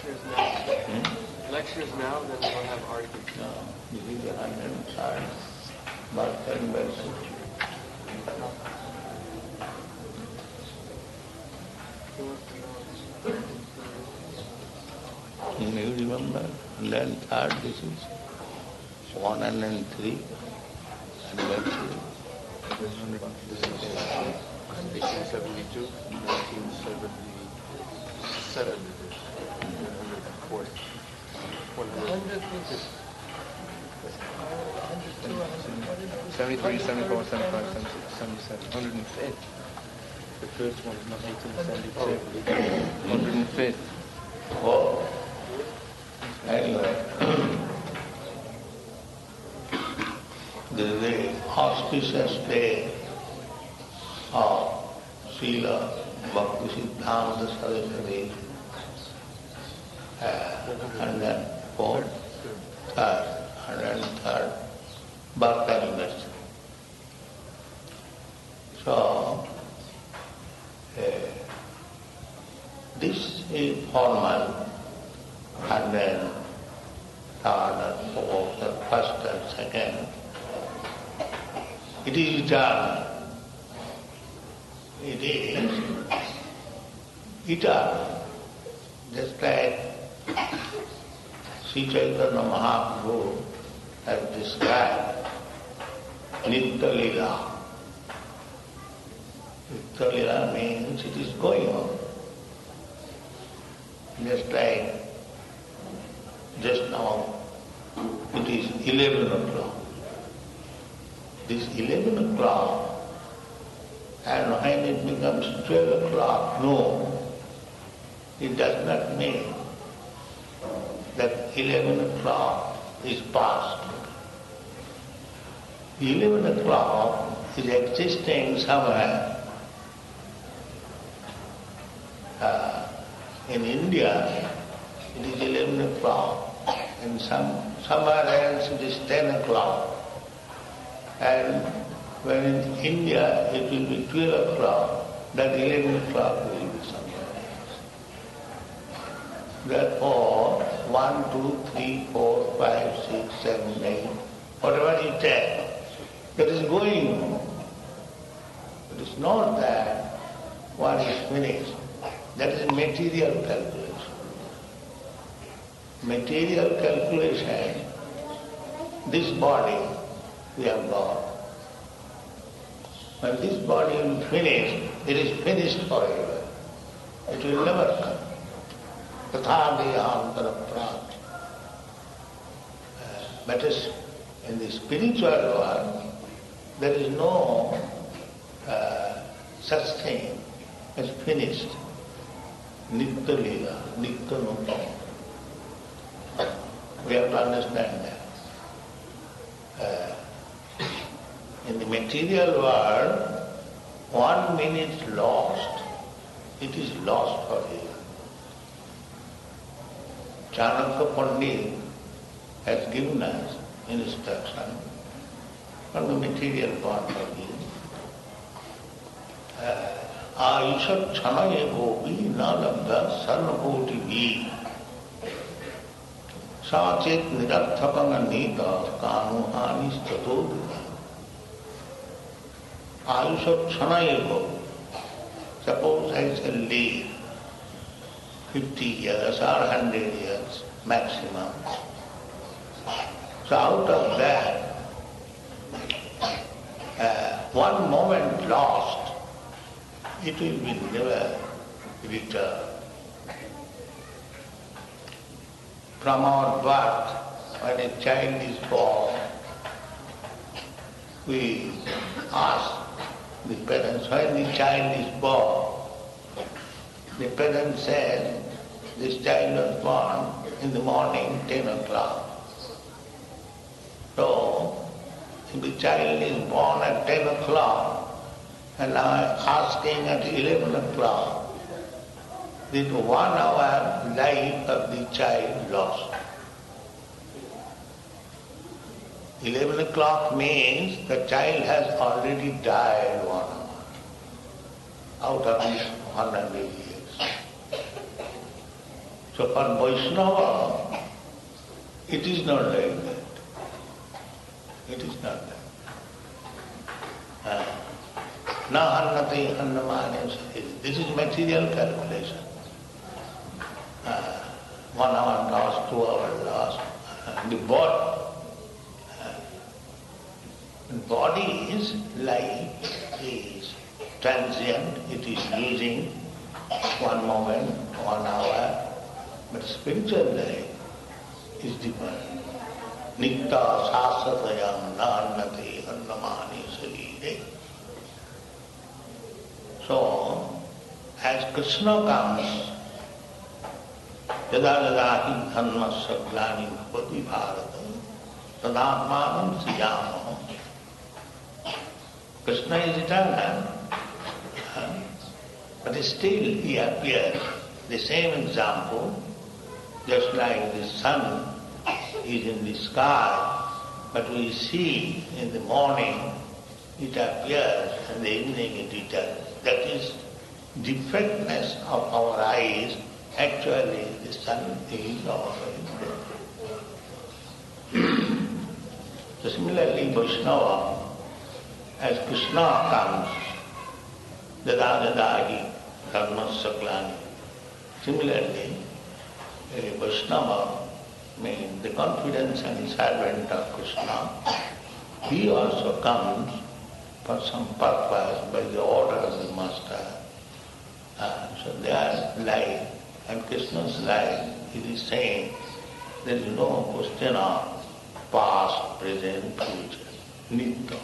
lectures now. Lectures now, then we'll have arguments. No, this is the 103rd birth anniversary. You remember, 103rd, this is 103 anniversary. 1872, 1977, 140, 73, 74, 75, 76, 77, 105th. The first one is not 1872. 105th. Oh, anyway, this is the auspicious day of Srila Bhaktisiddhanta Saraswati, 103rd birth anniversary. So, this is formal, and then third and fourth, and first and second. It is eternal. It is eternal. Just like Sri Chaitanya Mahaprabhu has described Nitya Lila. Nitya Lila means it is going on. Just like just now, it is 11 o'clock. This 11 o'clock, and when it becomes 12 o'clock noon, it does not mean that 11 o'clock is past. 11 o'clock is existing somewhere. In India, it is 11 o'clock, and somewhere else it is 10 o'clock. And when in India it will be 12 o'clock, that 11 o'clock will be somewhere else. Therefore, 1, 2, 3, 4, 5, 6, 7, 8, whatever you take, that is going on. It is not that one is finished. That is material calculation. Material calculation, this body we have got. When this body will finish, it is finished forever. It will never come. Tatha dehantara prati. But in the spiritual world, there is no such thing as finished. Nitya Lila, Nitya Nutam. We have to understand that. In the material world, 1 minute lost, it is lost forever. Chanakya Pandit has given us instruction from the material point of view. Ayusha chanaye gopi na labda sarvakoti vi sachet niratthakanga nita kanuhani stato dita. Ayusha chanaye gopi. Suppose I shall live 50 years or 100 years maximum. So out of that, 1 moment lost, it will be never returned. From our birth, when a child is born, we ask the parents, when the child is born, the parent says, this child was born in the morning, 10 o'clock. So, if the child is born at 10 o'clock, and now I am asking at 11 o'clock, this 1 hour life of the child lost. 11 o'clock means the child has already died 1 hour out of his 100 years. So for Vaishnava, it is not like that. It is not that. Na hannati hannamane sari. This is material calculation. 1 hour lost, 2 hours lost. The body is life, is transient, it is losing 1 moment, 1 hour, but spiritual life is different. Nitya sasatayam nannati annamani sarire. So, as Krishna comes, yada yada hi dhammasya glani bhavati bharata tadatmanam sriyamo. Krishna is eternal, but still he appears. The same example, just like the sun is in the sky, but we see in the morning it appears, and in the evening it returns. That is defectness of our eyes. Actually, the sun is always there. So similarly, Vaishnava, as Krishna comes, dadadadahi dharmasya glani. Similarly, a Vaishnava means the confidence and servant of Krishna. He also comes for some purpose by the order of the master. So their life and Krishna's life is the same. There is no question of past, present, future. Nitya.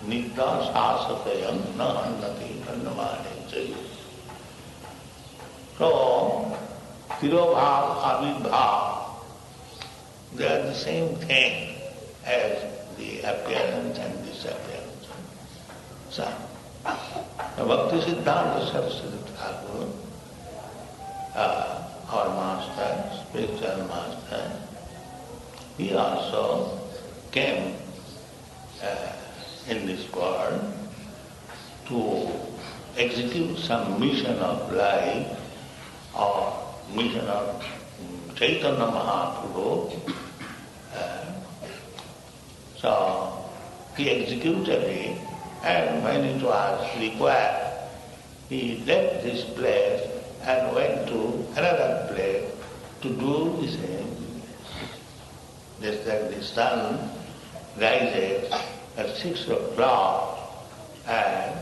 Nitya sasatayam na hannati hannamane chayi. So, tirobhav, avibhav, they are the same thing as the appearance and disappearance. So, Bhakti Siddhanta Saraswati Thakur, our master, spiritual master, he also came in this world to execute some mission of life or mission of Chaitanya Mahaprabhu. So he executed it, and when it was required, he left this place and went to another place to do the same business. Just like the sun rises at 6 o'clock and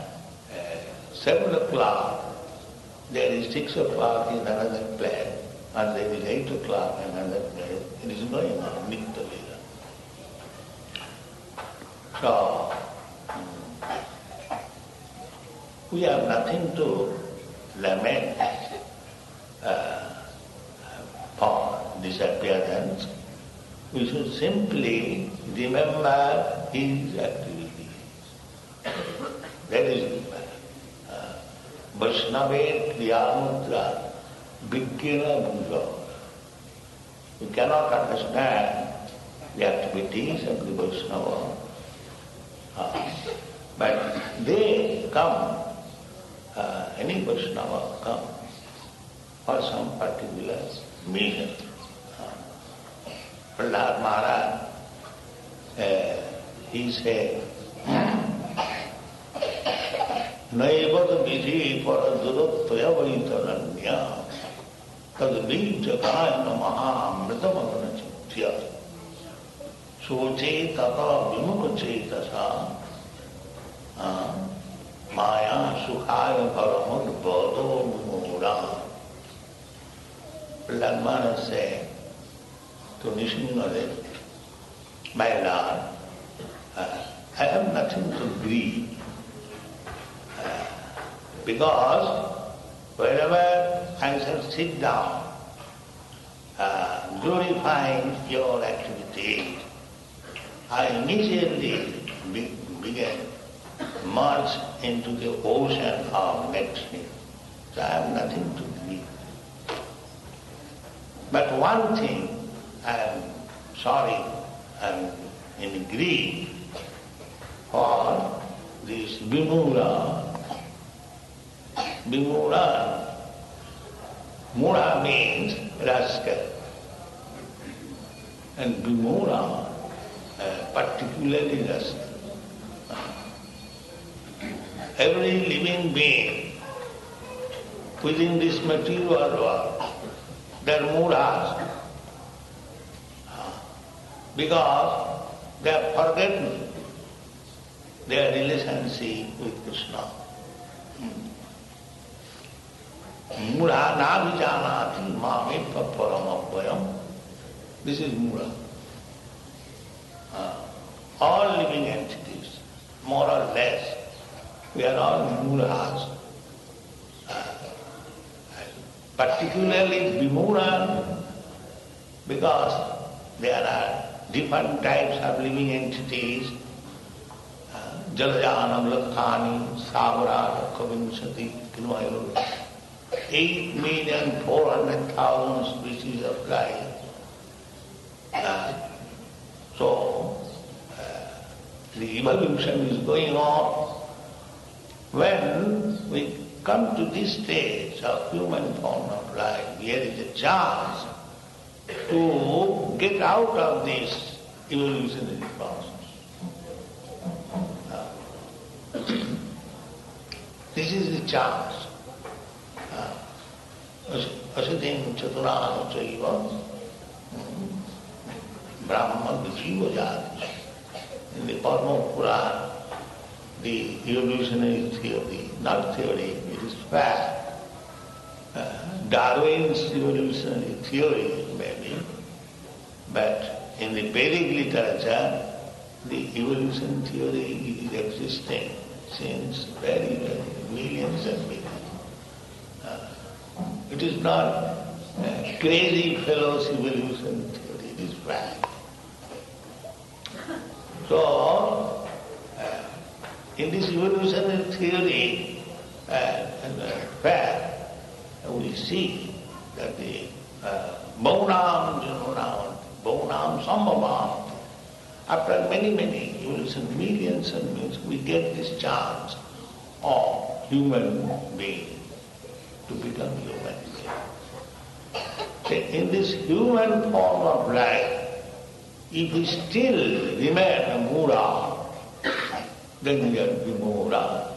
7 o'clock, there is 6 o'clock in another place, and there is 8 o'clock in another place. It is going on, Nitya Lila. So, we have nothing to lament for disappearance. We should simply remember his activities. That is Vaishnava Kriyamudra Vigyana Bhuja. We cannot understand the activities of the Vaishnava, but they come, any Vaishnava come for some particular mission. Prahlad Maharaj, he said, Naivad vidhi paraduruttvaya vaitaranya tad bijagayana maha mridamagana chitya soche tata vimukha chetasa maya sukhaya paramad bhado mura. Prahlad Maharaj said to Nrsimhadev, my Lord, I have nothing to grieve, because wherever I shall sit down, glorifying your activities, I immediately begin merge into the ocean of medicine. So I have nothing to grieve. But one thing I am sorry, I am in grief for this Vimura. Mura means rascal. And Vimura, particularly rascal. Every living being within this material world, they are muras, because they have forgotten their relationship with Krishna. Mura na vijanati mameppa paramabhayam. This is mura. All living entities, more or less, we are all muras. Particularly Vimura, because there are different types of living entities. Jalajanam, Lakhani, Savara, Kavinsati, 8,400,000 species of life. So, the evolution is going on. When we come to this stage of human form of life, here is a chance to get out of this evolutionary process. This is the chance. Asitim chaturana chaiva brahma vijiva jati. In the Padma Purana, the evolutionary theory, not theory, it is fact. Darwin's evolutionary theory maybe, but in the Vedic literature, the evolution theory is existing since very, very millions and millions. It is not crazy fellow's evolution theory, it is fact. So, in this evolutionary theory and fact, we see that the Bhaunam Janunam, Bhaunam Sambhavam, after many evolution, millions and millions, we get this chance of human being to become human being. So in this human form of life, if we still remain a mura, then we are vimura.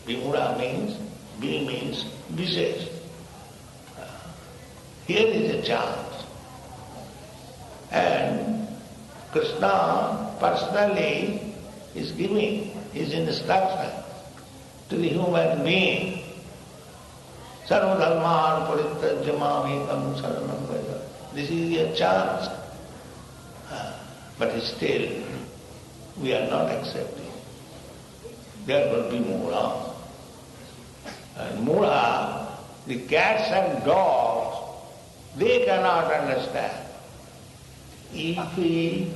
Vimura means, V means vishesh. Here is a chance. And Krishna personally is giving his instruction to the human being. Sarva dharman parityajya mamekam saranam vraja. This is your chance. But still, we are not accepting. There will be mura. And mura, the cats and dogs, they cannot understand. If we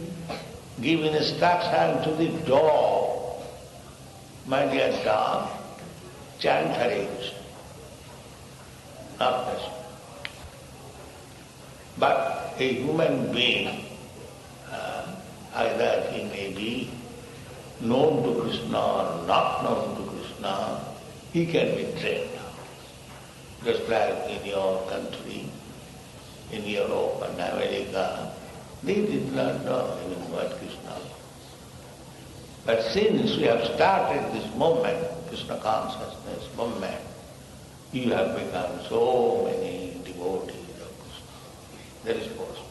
give instruction to the dog, my dear dog, chant Hare Krishna, not Krishna. But a human being, either he may be known to Krishna or not known to Krishna, he can be trained. Just like in your country, in Europe and America, they did not know even what Krishna was. But since we have started this movement, Krishna consciousness movement, you have become so many devotees of Krishna. That is possible.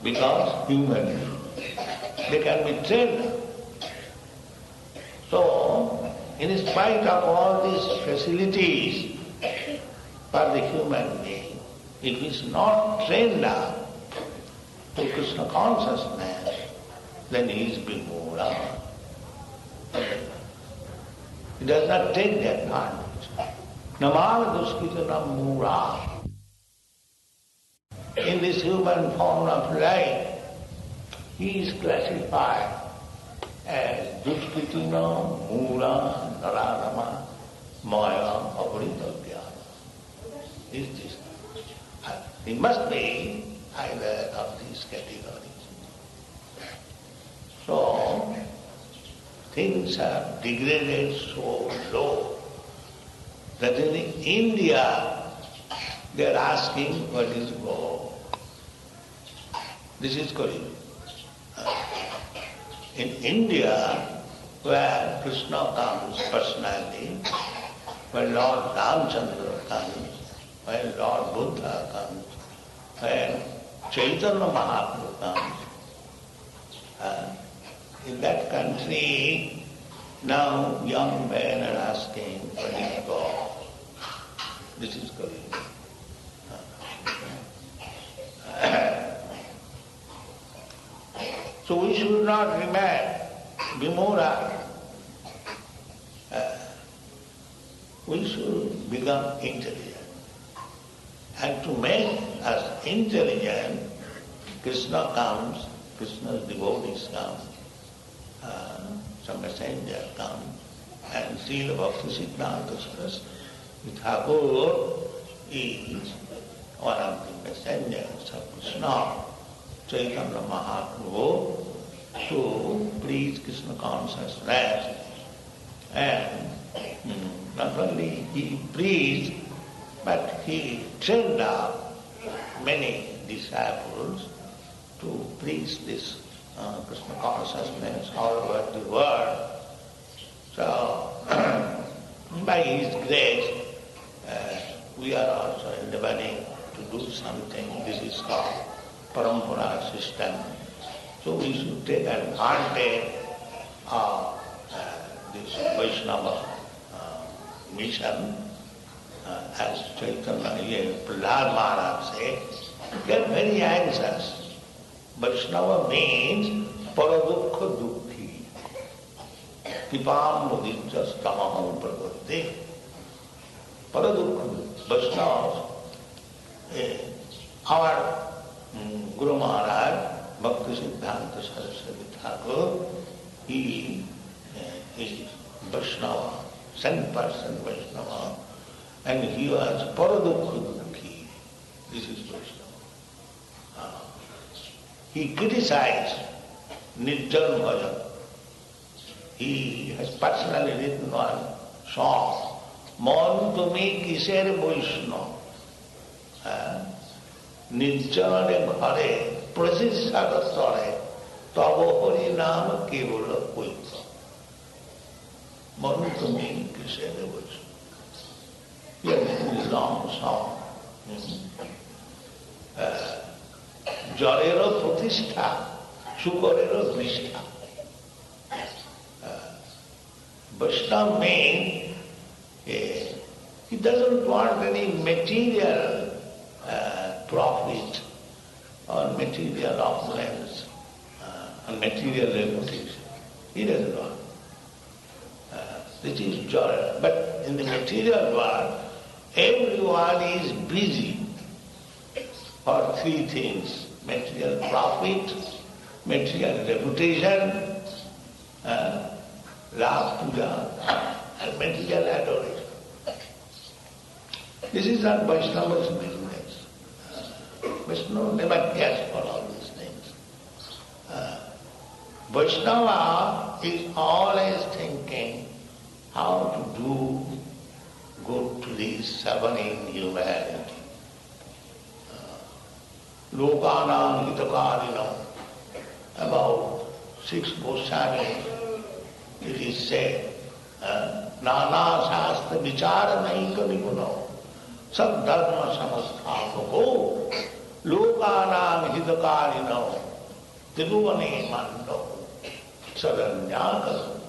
Because human beings, they can be trained. So, in spite of all these facilities for the human being, if he is not trained up to Krishna consciousness, then he is vimura. He does not take the advantage. Namala duskita mura. In this human form of life, he is classified as duskitina, mura, naradama, maya, avarita. Is this? He must be either of these categories. So, things are degraded so low that in India, they are asking what is God. This is Kali. In India, where Krishna comes personally, where Lord Ramchandra comes, where Lord Buddha comes, where Chaitanya Mahaprabhu comes, in that country, now young men are asking, what is God? This is Kali. So we should not remain vimura. We should become intelligent. And to make us intelligent, Krishna comes, Krishna's devotees come, some messenger comes, and Srila Bhaktisiddhanta Saraswati Thakur is one of the messengers of Krishna, Chaitanya Mahaprabhu, to preach Krishna consciousness. And not only he preached, but he trained up many disciples to preach this Krishna consciousness all over the world. So, by his grace, we are also endeavoring to do something. This is called parampara system. So we should take advantage of this Vaishnava mission, as Chaitanya Prahlad Maharaj said, get very anxious. Vaishnava means paradukha dukhi. Kipam mudicca tamaham pravati. Paradukha dukhi. Vaishnavas, our Guru Maharaj, Bhaktisiddhanta Saraswati Thakur, he is Vaishnava, 100% Vaishnava, and he was paradukha dukhi. This is Vaishnava. He criticized Nirjan Bhajan. He has personally written one song, Mon tumi kiser Vaishnava. Nirjane ghare prasishara tare tabo hari naam kevala koita. Mon tumi kiser Vaishnava. He has written this long song. Jarera pratishtha, sukarera vishtha. Vaishnava means he doesn't want any material profit or material opulence or material reputation. He doesn't want. This is joy. But in the material world, everyone is busy for three things: material profit, material reputation, love puja, and material adoration. This is not Vaishnava's business. Vaishnava never cares for all these things. Vaishnava is always thinking how to do good to the suffering humanity. Lokanam hitakarinam. About 6 Goswamis, it is said, Nana Shastra Vichara Naika Niguno, Sab Dharma Samasthapo, Lokanam hitakarinam, Tiruvane Mando, Saranyaka.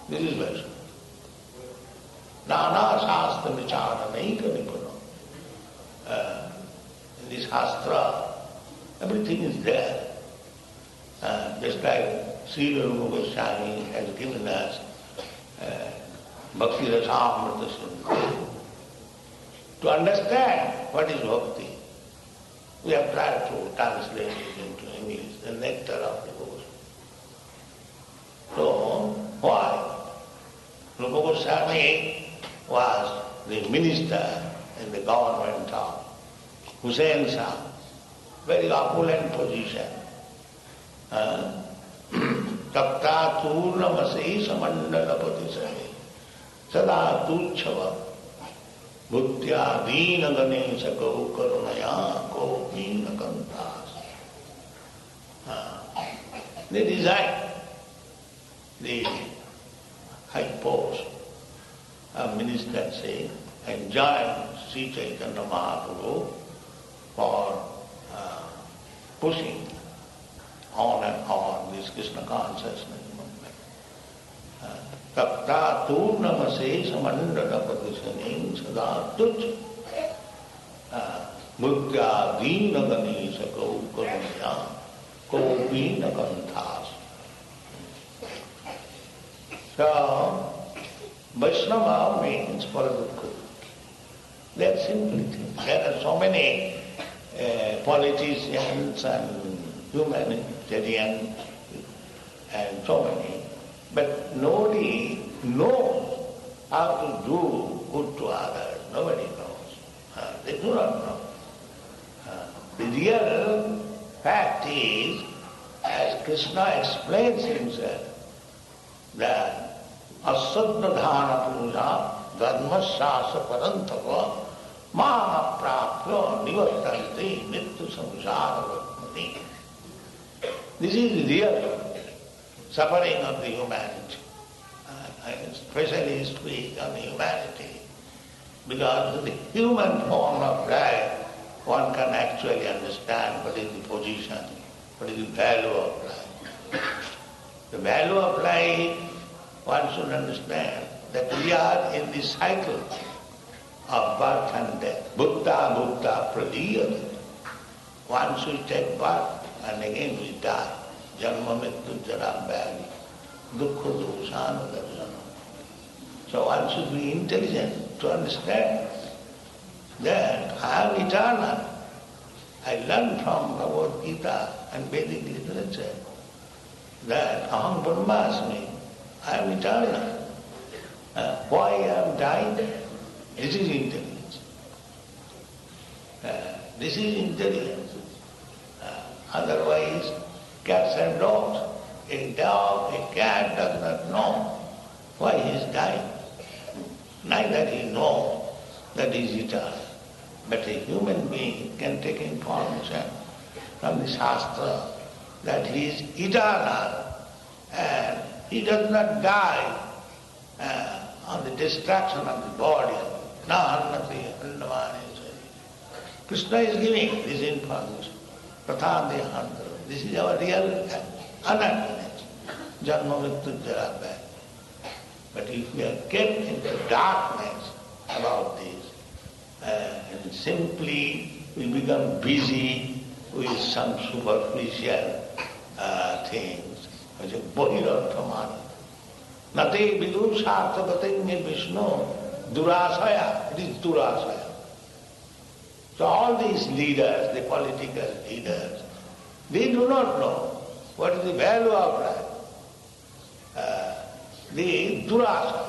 This is Vaishnava. Nana Shastra Vichara Naika Niguno. In this Shastra, everything is there. Just like Srila Rupa Goswami has given us Bhakti Rasamrita Sindhu. To understand what is bhakti, we have tried to translate it into English, the nectar of devotion. So, why? Rupa Goswami was the minister in the government of Hussain Shah, very opulent position. Tapta turnamase samandalapati sahe sada tuchava Bhuttya dīna ganesha go karunaya go dīna kantas. They design the high post of ministrancy and join Sri Chaitanya Mahaprabhu for pushing on and on this Krishna consciousness movement. Tapta tu namase samandana padushaning sada tuch mudya dīna ganesha go karunaya go dīna kantas. So, Vaishnava means Paradukha. They are simply things. There are so many politicians and humanitarians and so many, but nobody knows how to do good to others. Nobody knows. They do not know. The real fact is, as Krishna explains himself, that Asaddhana puja dharma shasa parantava mana prapya nivartanti nitya samsara vatmani. This is the real suffering of the humanity. I especially speak on humanity, because the human form of life one can actually understand what is the position, what is the value of life. The value of life, one should understand that we are in the cycle of birth and death. Buddha, Buddha, pradiyate. Once we take birth and again we die. Janma mrityu jara vyadi. Dukkha dosana darjana. So one should be intelligent to understand that I am eternal. I learned from Bhagavad Gita and Vedic literature that aham brahmasmi, I am eternal. Why I am dying? This is intelligence. This is intelligence. Otherwise, cats and dogs, a dog, a cat does not know why he is dying. Neither he knows that he is eternal. But a human being can take information from the Shastra that he is eternal and he does not die on the destruction of the body. Krishna is giving this information. This is our real unhappiness. Janma mrityu jara vyadi. But if we are kept in the darkness about this, and simply we become busy with some superficial things, which is bahirarthamani. Nate vidu sarthavatenye Vishnu durasaya. It is durasaya. So all these leaders, the political leaders, they do not know what is the value of life. They durasaya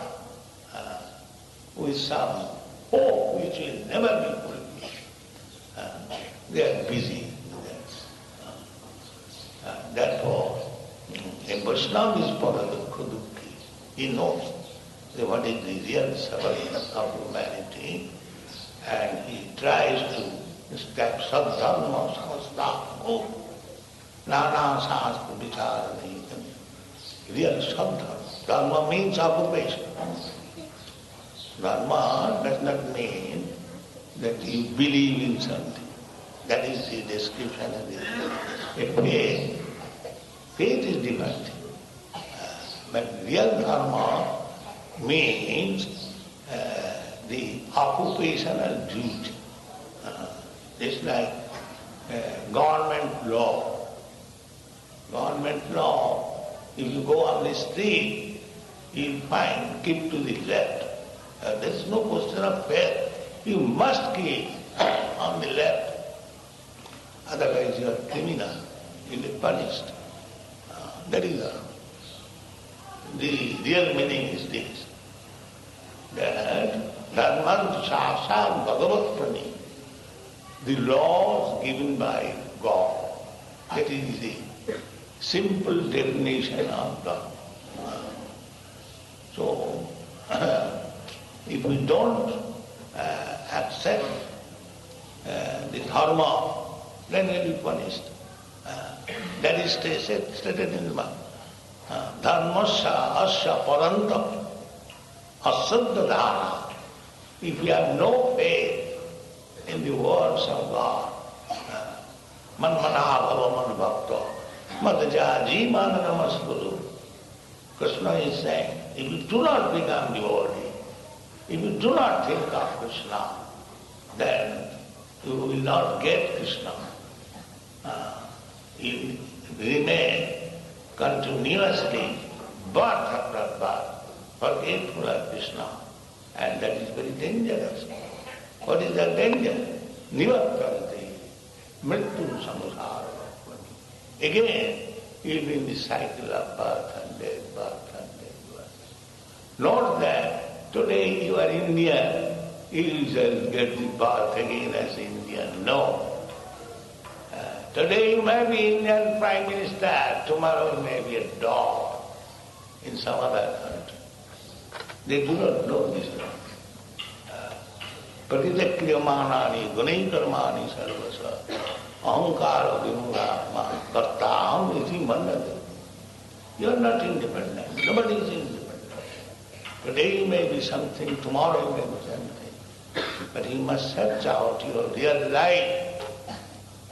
with some hope which will never be fulfilled. They are busy with that. Therefore, a Vaishnava is paradukha dukhi. He knows what is the real suffering of humanity, and he tries to establish sadharma samastha nana sastra vicharani. Real sadharma. Dharma means occupation. Dharma does not mean that you believe in something. That is the description of it. Faith. Faith is different thing. But real dharma means the occupational duty. It's like government law. Government law, if you go on the street, you'll find keep to the left. There's no question of faith. You must keep on the left. Otherwise you are criminal. You'll be punished. That is the real meaning is this. That dharma shasam bhagavat prani. The laws given by God. That is the simple definition of dharma. So, if we don't accept the dharma, then he will be punished. That is stated in the dharmasya asya paranta asaddha dhana. If you have no faith in the words of God, man mana bhava man bhakta, mataja jimana namaskuru. Krishna is saying, if you do not become devotee, if you do not think of Krishna, then you will not get Krishna. You remain continuously birth after birth, forgetful of Krishna, and that is very dangerous. What is the danger? Nivattanti, mrittu samsara. Again, you will be in the cycle of birth and death, birth and death. Not that today you are Indian, you shall get the birth again as Indian. No. Today you may be Indian Prime Minister, tomorrow you may be a dog in some other country. They do not know this. Pratitakriyamānāni gunaikarmāni sarvasa ahankara vimurātma kartāham iti mannate. You are not independent. Nobody is independent. Today you may be something, tomorrow you may be something. But you must search out your real life.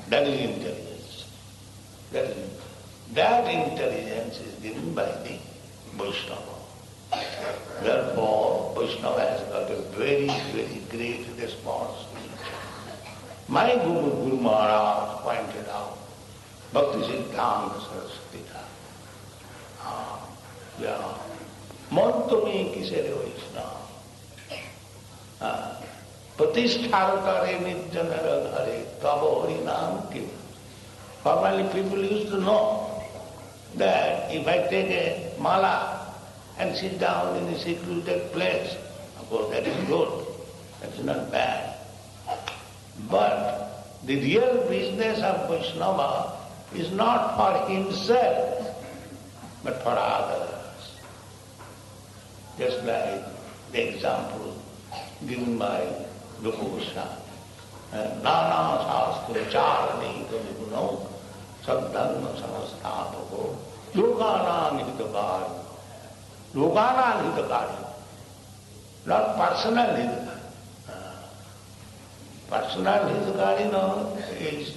That is intelligence. That intelligence is given by the Vaishnava. Therefore, Vaishnava has got a very, very great responsibility. My Guru Maharaj pointed out, Bhakti Siddhanta Saraswati Thakur. मन तुम्हें किसे रे वैष्णव प्रतिष्ठा करे निज नर घरे तब हरि नाम क्यों. Formerly people used to know that if I take a mala and sit down in a secluded place, of course that is good, that is not bad. But the real business of Vaishnava is not for himself, but for others. Just like the example given by Rupa Goswami. Nana sastra charani kaviguno saddharma samastapako lokanam hitakari. Lokanam hitakari. Not personal hitakari. Personal hitakari no, is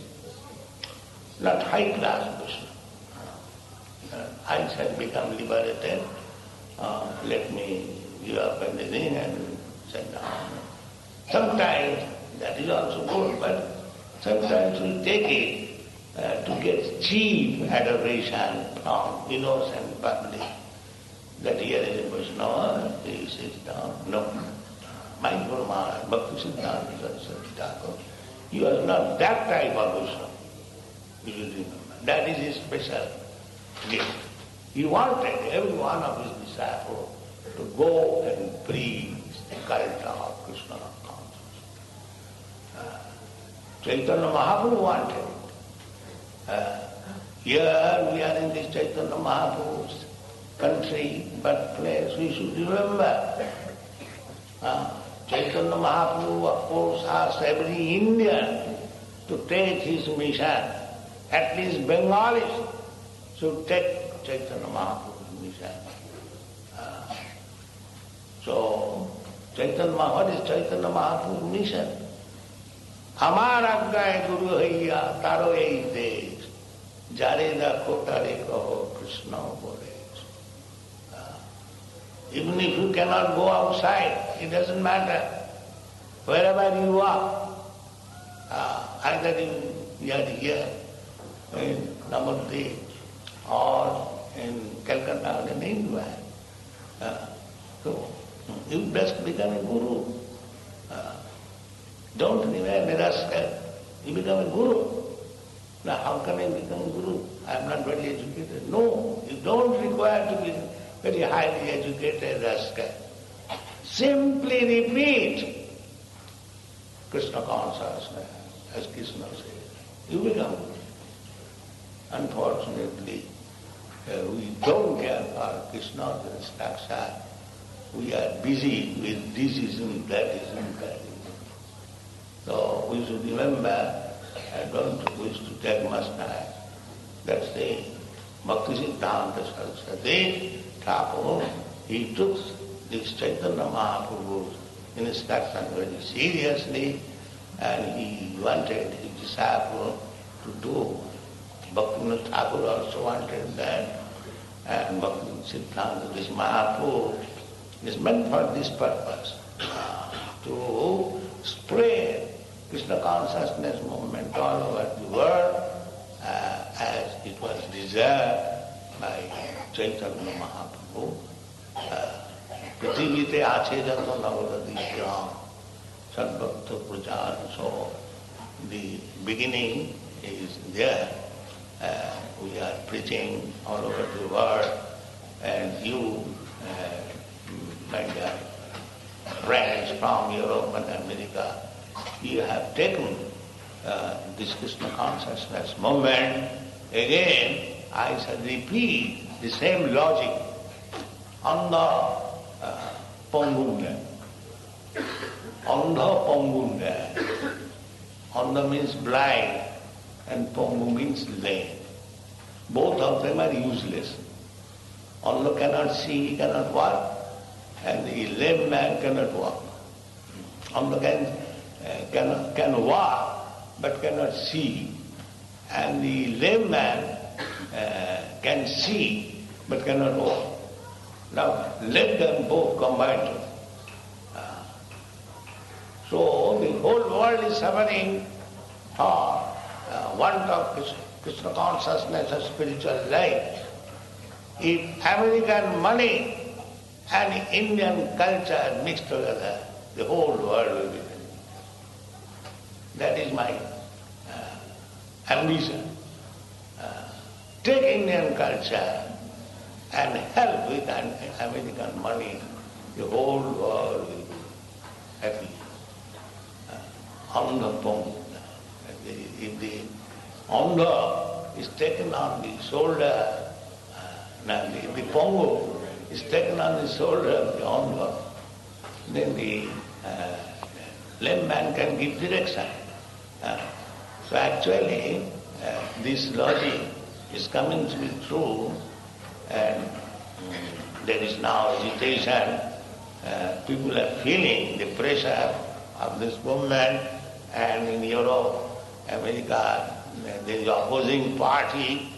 not high class Krishna. I shall become liberated. Let me give up anything and sit down. Sometimes that is also good, but sometimes we take it to get cheap adoration from innocent public. That here is a Vaishnava, he sits down. No. My Guru Maharaj, Bhakti Siddhanta Saraswati Thakur, he was not that type of Vaishnava. You should remember. That is his special gift. He wanted every one of his disciples to go and preach the cult of Krishna consciousness. Chaitanya Mahaprabhu wanted it. Here we are in this Chaitanya Mahaprabhu's country, birthplace, we should remember. Chaitanya Mahaprabhu, of course, asked every Indian to take his mission. At least Bengalis should take Chaitanya Mahaprabhu's mission. So, what is Chaitanya Mahaprabhu's mission? Amar aggaye guru haiya taro ei desh, jare dakho tare kaho Krishna bole. Even if you cannot go outside, it doesn't matter. Wherever you are, either you are here in Navadvip or in Calcutta or in India. So, you best become a guru. Don't remain a rascal. You become a guru. Now, how can I become a guru? I am not very educated. No, you don't require to be very highly educated rascal. Simply repeat Krishna consciousness, as Krishna says. You become guru. Unfortunately, we don't care for Krishna's instruction. We are busy with thisism, thatism, thatism. So we should remember, I don't wish to take much time, that's the Bhakti Siddhanta Saraswati Thakur. He took this Chaitanya Mahaprabhu's instruction very seriously, and he wanted his disciple to do. Bhaktivinoda Thakur also wanted that, and Bhakti Siddhanta, this Mahaprabhu, is meant for this purpose, to spread Krishna consciousness movement all over the world, as it was desired by Chaitanya Mahaprabhu. পৃথিবীতে আছে যত নবদ্বীপ গ্রাম সর্বত্র প্রচার. So the beginning is there. We are preaching all over the world, and you, my dear friends from Europe and America, you have taken this Krishna consciousness movement. Again, I shall repeat the same logic. Andha Pangunda. Andha Pangunda. Andha means blind and Pangu means lame. Both of them are useless. Andha cannot see, cannot walk, and the lame man cannot walk. Andha can walk but cannot see, and the lame man can see but cannot walk. Now, let them both combine. So, the whole world is suffering for want of Krishna consciousness and spiritual life. If American money and Indian culture mixed together, the whole world will be finished. That is my ambition. Take Indian culture and help with American money, the whole world will be happy. Andha Pongu. If the Andha is taken on the shoulder, if the Pongu is taken on the shoulder of the Andha, then the lame man can give direction. So actually, this logic is coming to be true, and there is now agitation. People are feeling the pressure of this movement, and in Europe, America, there is opposing party.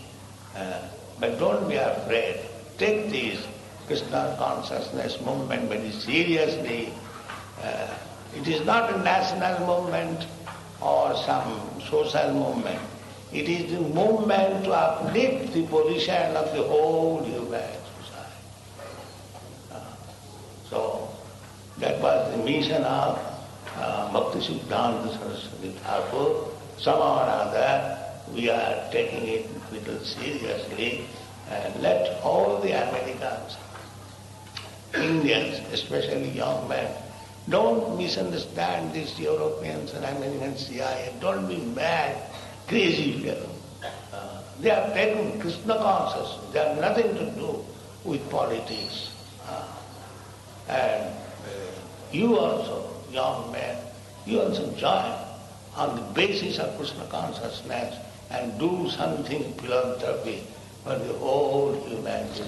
But don't be afraid. Take this Krishna consciousness movement very seriously. It is not a national movement or some social movement. It is the movement to uplift the position of the whole human society. So that was the mission of Bhakti Siddhanta Saraswati Thakur. Somehow or other we are taking it a little seriously, and let all the Americans, Indians, especially young men, don't misunderstand these Europeans and American CIA. Don't be mad, crazy fellow. They have taken Krishna consciousness. They have nothing to do with politics. And you also, young men, you also join on the basis of Krishna consciousness and do something philanthropy for the whole humanity.